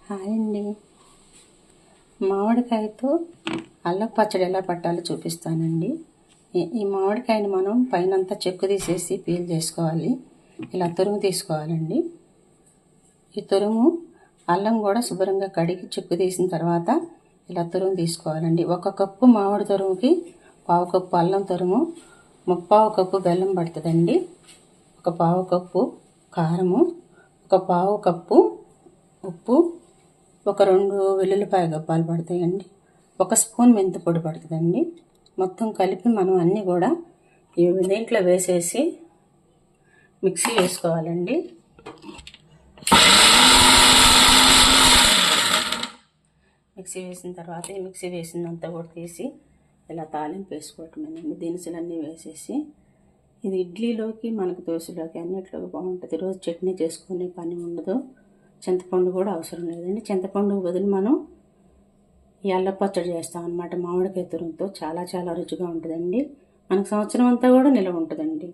Hi అండి. మామిడికాయతో అల్లం పచ్చడి ఎలా పట్టాలో చూపిస్తానండి. ఈ మామిడికాయని మనం పైనంతా చెక్కు తీసేసి పీల్ చేసుకోవాలి. ఇలా తురుము తీసుకోవాలండి. ఈ తురుము అల్లం కూడా శుభ్రంగా కడిగి చెక్కు తీసిన తర్వాత ఇలా తురుము తీసుకోవాలండి. 1 కప్పు మామిడి తురుముకి 1/2 కప్పు అల్లం తురుము, 3/4 కప్పు బెల్లం పడుతుందండి. 1/4 కప్పు కారము, 1/4 కప్పు ఉప్పు, 2 వెల్లుల్లిపాయ గబ్బాలు పడతాయండి, 1 స్పూన్ మెంతి పొడి పడుతుందండి. మొత్తం కలిపి మనం అన్నీ కూడా ఈ దీంట్లో వేసేసి మిక్సీ వేసుకోవాలండి. మిక్సీ వేసిన తర్వాత ఈ మిక్సీ వేసిందంతా కూడా తీసి ఇలా తాలింపు వేసుకోవటమేనండి. దినుసులన్నీ వేసేసి ఇది ఇడ్లీలోకి, మనకు దోశలోకి అన్నిట్లోకి బాగుంటుంది. రోజు చట్నీ చేసుకునే పని ఉండదు. చింతపండు కూడా అవసరం లేదండి. చింతపండు బదులు మనం ఈ అల్లం పచ్చడి చేస్తాం అన్నమాట. మామిడికాయ తురుముతో చాలా చాలా రుచిగా ఉంటుందండి. మనకు సంవత్సరం అంతా కూడా నిల్వ ఉంటుందండి.